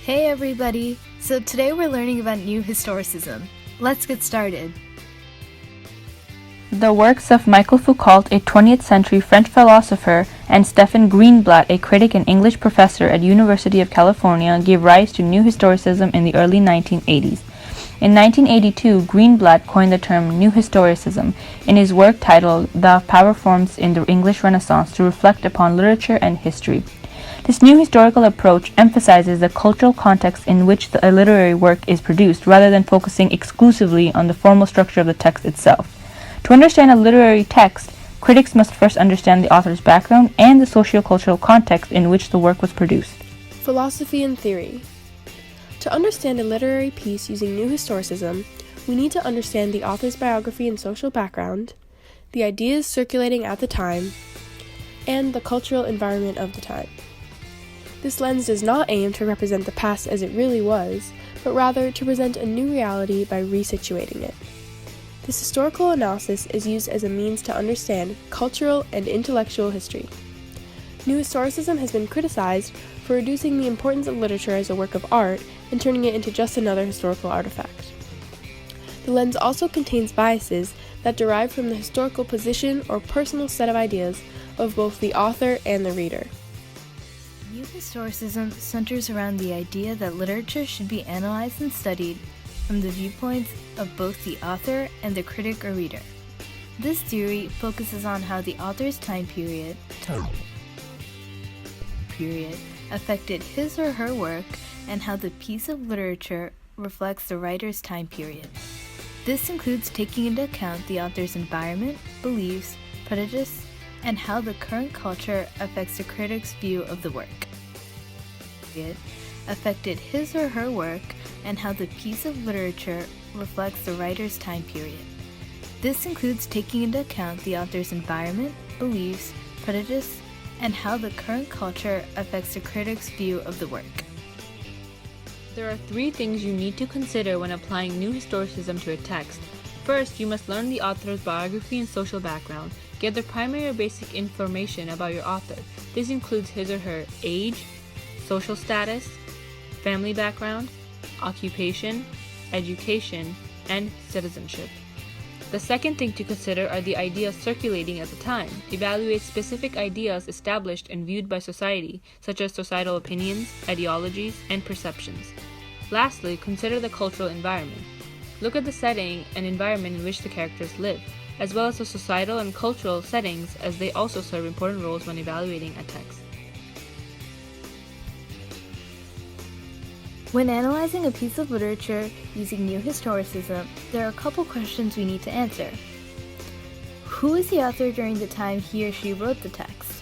Hey everybody! So today we're learning about New Historicism. Let's get started. The works of Michel Foucault, a 20th century French philosopher, and Stephen Greenblatt, a critic and English professor at University of California, gave rise to New Historicism in the early 1980s. In 1982, Greenblatt coined the term New Historicism in his work titled The Power Forms in the English Renaissance to reflect upon literature and history. This new historical approach emphasizes the cultural context in which a literary work is produced rather than focusing exclusively on the formal structure of the text itself. To understand a literary text, critics must first understand the author's background and the socio-cultural context in which the work was produced. Philosophy and theory. To understand a literary piece using New Historicism, we need to understand the author's biography and social background, the ideas circulating at the time, and the cultural environment of the time. This lens does not aim to represent the past as it really was, but rather to present a new reality by resituating it. This historical analysis is used as a means to understand cultural and intellectual history. New Historicism has been criticized for reducing the importance of literature as a work of art and turning it into just another historical artifact. The lens also contains biases that derive from the historical position or personal set of ideas of both the author and the reader. New Historicism centers around the idea that literature should be analyzed and studied from the viewpoints of both the author and the critic or reader. This theory focuses on how the author's time period affected his or her work and how the piece of literature reflects the writer's time period. This includes taking into account the author's environment, beliefs, prejudice, and how the current culture affects the critic's view of the work. It affected his or her work and how the piece of literature reflects the writer's time period. This includes taking into account the author's environment, beliefs, prejudice, and how the current culture affects the critic's view of the work. There are three things you need to consider when applying New Historicism to a text. First, you must learn the author's biography and social background. Get the primary or basic information about your author. This includes his or her age, social status, family background, occupation, education, and citizenship. The second thing to consider are the ideas circulating at the time. Evaluate specific ideas established and viewed by society, such as societal opinions, ideologies, and perceptions. Lastly, consider the cultural environment. Look at the setting and environment in which the characters live, as well as the societal and cultural settings, as they also serve important roles when evaluating a text. When analyzing a piece of literature using New Historicism, there are a couple questions we need to answer. Who is the author during the time he or she wrote the text?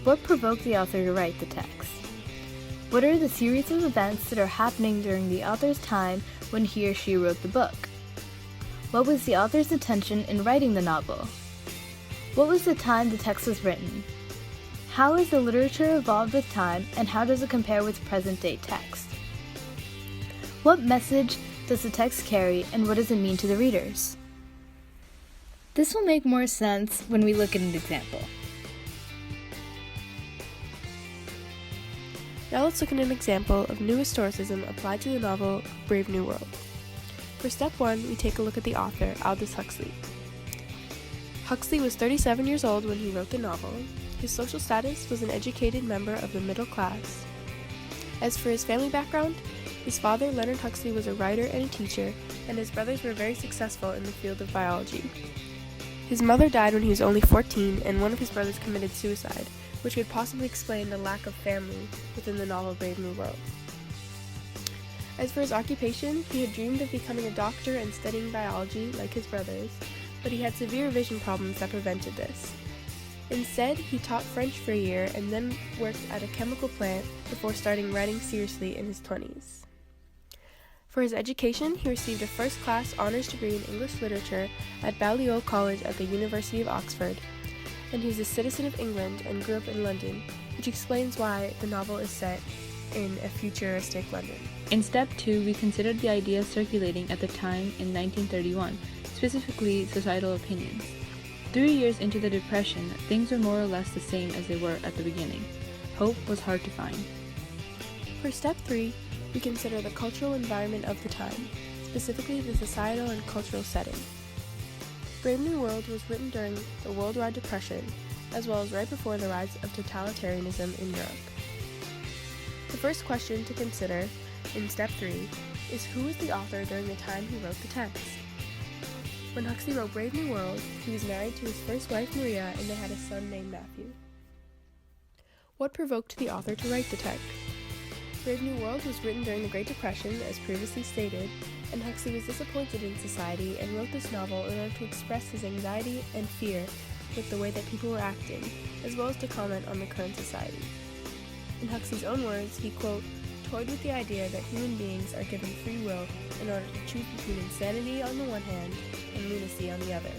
What provoked the author to write the text? What are the series of events that are happening during the author's time when he or she wrote the book? What was the author's intention in writing the novel? What was the time the text was written? How has the literature evolved with time, and how does it compare with present-day text? What message does the text carry, and what does it mean to the readers? This will make more sense when we look at an example. Now let's look at an example of New Historicism applied to the novel Brave New World. For step 1, we take a look at the author, Aldous Huxley. Huxley was 37 years old when he wrote the novel. His social status was an educated member of the middle class. As for his family background, his father, Leonard Huxley, was a writer and a teacher, and his brothers were very successful in the field of biology. His mother died when he was only 14, and one of his brothers committed suicide, which could possibly explain the lack of family within the novel Brave New World. As for his occupation, he had dreamed of becoming a doctor and studying biology like his brothers, but he had severe vision problems that prevented this. Instead, he taught French for a year and then worked at a chemical plant before starting writing seriously in his 20s. For his education, he received a first-class honors degree in English literature at Balliol College at the University of Oxford, and he is a citizen of England and grew up in London, which explains why the novel is set in a futuristic London. In step 2, we considered the ideas circulating at the time in 1931, specifically societal opinions. 3 years into the Depression, things were more or less the same as they were at the beginning. Hope was hard to find. For step 3, we consider the cultural environment of the time, specifically the societal and cultural setting. Brave New World was written during the Worldwide Depression, as well as right before the rise of totalitarianism in Europe. The first question to consider in Step 3 is who was the author during the time he wrote the text. When Huxley wrote Brave New World, he was married to his first wife Maria and they had a son named Matthew. What provoked the author to write the text? Brave New World was written during the Great Depression, as previously stated, and Huxley was disappointed in society and wrote this novel in order to express his anxiety and fear with the way that people were acting, as well as to comment on the current society. In Huxley's own words, he, quote, toyed with the idea that human beings are given free will in order to choose between insanity on the one hand and lunacy on the other.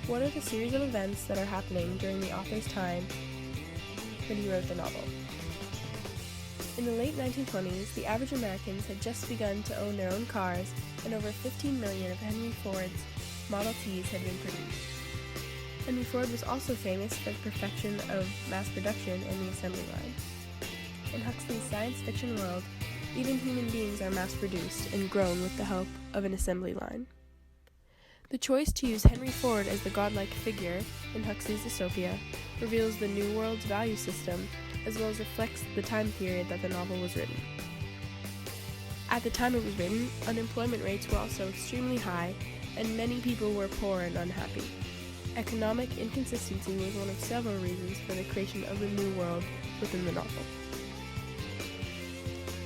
What are the series of events that are happening during the author's time when he wrote the novel? In the late 1920s, the average Americans had just begun to own their own cars, and over 15 million of Henry Ford's Model Ts had been produced. Henry Ford was also famous for the perfection of mass production and the assembly line. In Huxley's science fiction world, even human beings are mass-produced and grown with the help of an assembly line. The choice to use Henry Ford as the godlike figure in Huxley's dystopia reveals the New World's value system, as well as reflects the time period that the novel was written. At the time it was written, unemployment rates were also extremely high, and many people were poor and unhappy. Economic inconsistency was one of several reasons for the creation of the New World within the novel.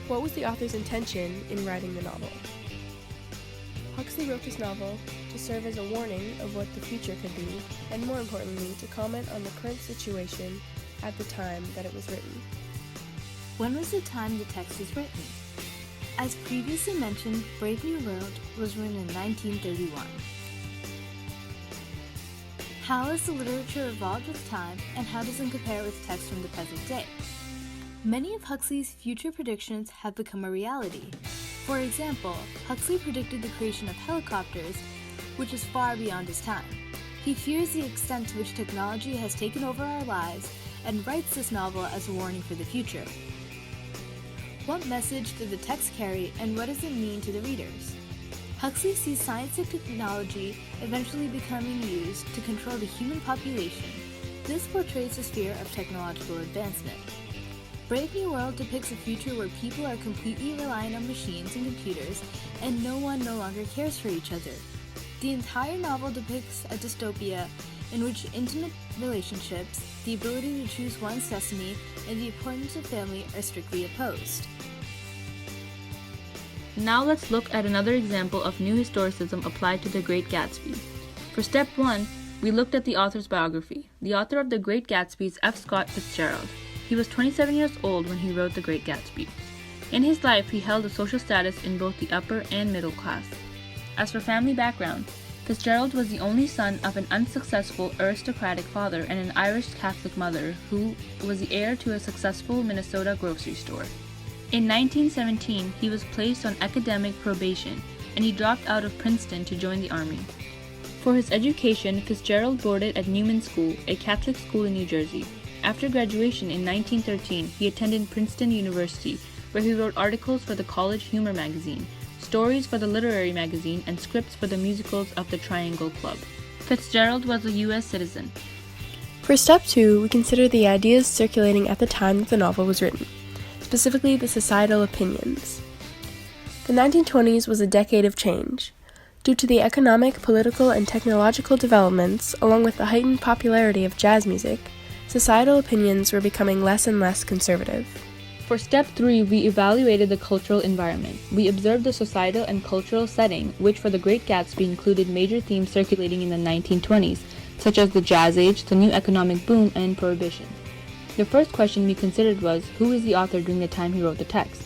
What was the author's intention in writing the novel? Huxley wrote this novel to serve as a warning of what the future could be, and more importantly, to comment on the current situation at the time that it was written. When was the time the text was written? As previously mentioned, Brave New World was written in 1931. How has the literature evolved with time, and how does it compare with text from the present day? Many of Huxley's future predictions have become a reality. For example, Huxley predicted the creation of helicopters, which is far beyond his time. He fears the extent to which technology has taken over our lives and writes this novel as a warning for the future. What message did the text carry, and what does it mean to the readers? Huxley sees science and technology eventually becoming used to control the human population. This portrays his fear of technological advancement. Brave New World depicts a future where people are completely reliant on machines and computers, and no one no longer cares for each other. The entire novel depicts a dystopia in which intimate relationships, the ability to choose one's destiny, and the importance of family are strictly opposed. Now let's look at another example of New Historicism applied to The Great Gatsby. For Step 1, we looked at the author's biography. The author of The Great Gatsby is F. Scott Fitzgerald. He was 27 years old when he wrote The Great Gatsby. In his life, he held a social status in both the upper and middle class. As for family background, Fitzgerald was the only son of an unsuccessful aristocratic father and an Irish Catholic mother who was the heir to a successful Minnesota grocery store. In 1917, he was placed on academic probation, and he dropped out of Princeton to join the Army. For his education, Fitzgerald boarded at Newman School, a Catholic school in New Jersey. After graduation in 1913, he attended Princeton University, where he wrote articles for the College Humor magazine, stories for the literary magazine, and scripts for the musicals of the Triangle Club. Fitzgerald was a U.S. citizen. For Step 2, we consider the ideas circulating at the time that the novel was written, specifically the societal opinions. The 1920s was a decade of change. Due to the economic, political, and technological developments, along with the heightened popularity of jazz music, societal opinions were becoming less and less conservative. For Step 3, we evaluated the cultural environment. We observed the societal and cultural setting, which for The Great Gatsby included major themes circulating in the 1920s, such as the Jazz Age, the new economic boom, and Prohibition. The first question we considered was, who is the author during the time he wrote the text?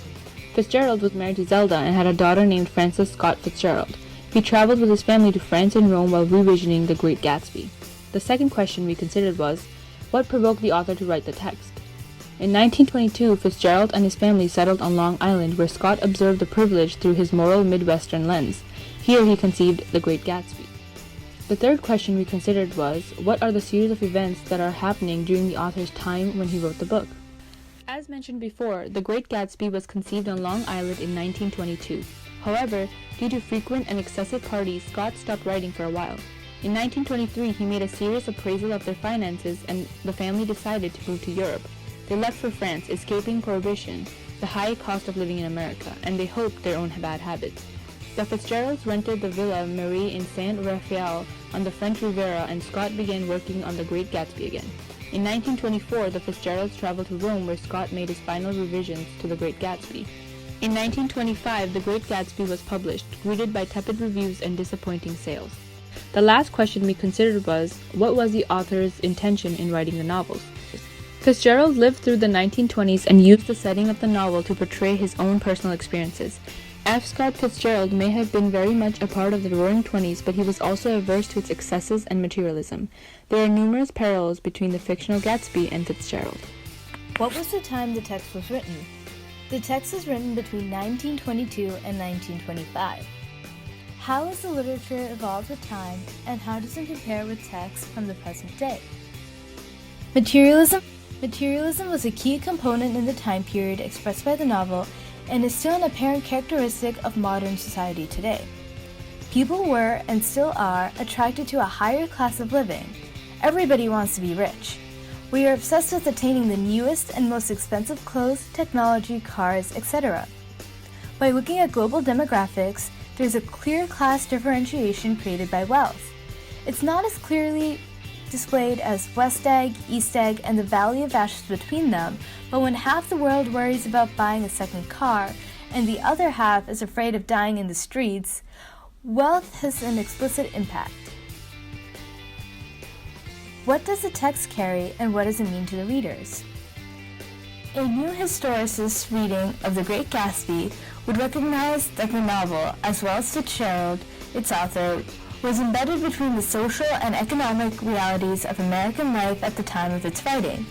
Fitzgerald was married to Zelda and had a daughter named Frances Scott Fitzgerald. He traveled with his family to France and Rome while revisioning The Great Gatsby. The second question we considered was, what provoked the author to write the text? In 1922, Fitzgerald and his family settled on Long Island, where Scott observed the privilege through his moral Midwestern lens. Here he conceived The Great Gatsby. The third question we considered was, what are the series of events that are happening during the author's time when he wrote the book? As mentioned before, The Great Gatsby was conceived on Long Island in 1922. However, due to frequent and excessive parties, Scott stopped writing for a while. In 1923, he made a serious appraisal of their finances and the family decided to move to Europe. They left for France, escaping prohibition, the high cost of living in America, and they hoped their own bad habits. The Fitzgeralds rented the Villa Marie in Saint Raphael on the French Riviera, and Scott began working on The Great Gatsby again. In 1924, the Fitzgeralds traveled to Rome, where Scott made his final revisions to The Great Gatsby. In 1925, The Great Gatsby was published, greeted by tepid reviews and disappointing sales. The last question we considered was, what was the author's intention in writing the novels? Fitzgerald lived through the 1920s and used the setting of the novel to portray his own personal experiences. F. Scott Fitzgerald may have been very much a part of the Roaring Twenties, but he was also averse to its excesses and materialism. There are numerous parallels between the fictional Gatsby and Fitzgerald. What was the time the text was written? The text was written between 1922 and 1925. How has the literature evolved with time, and how does it compare with texts from the present day? Materialism was a key component in the time period expressed by the novel, and is still an apparent characteristic of modern society today. People were, and still are, attracted to a higher class of living. Everybody wants to be rich. We are obsessed with attaining the newest and most expensive clothes, technology, cars, etc. By looking at global demographics, there's a clear class differentiation created by wealth. It's not as clearly displayed as West Egg, East Egg, and the valley of ashes between them, but when half the world worries about buying a second car, and the other half is afraid of dying in the streets, wealth has an explicit impact. What does the text carry, and what does it mean to the readers? A new historicist reading of The Great Gatsby would recognize that the novel, as well as Fitzgerald, its author, was embedded between the social and economic realities of American life at the time of its writing.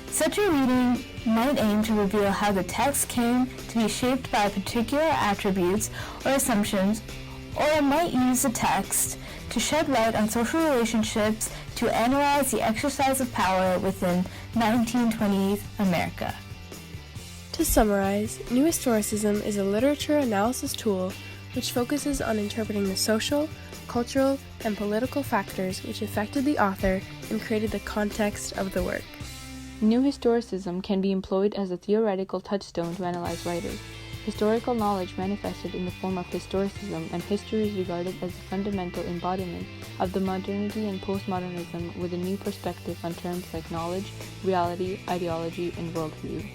Such a reading might aim to reveal how the text came to be shaped by particular attributes or assumptions, or it might use the text to shed light on social relationships to analyze the exercise of power within 1920s America. To summarize, New Historicism is a literature analysis tool which focuses on interpreting the social, cultural, and political factors which affected the author and created the context of the work. New Historicism can be employed as a theoretical touchstone to analyze writers. Historical knowledge manifested in the form of historicism, and history is regarded as the fundamental embodiment of the modernity and postmodernism with a new perspective on terms like knowledge, reality, ideology, and worldview.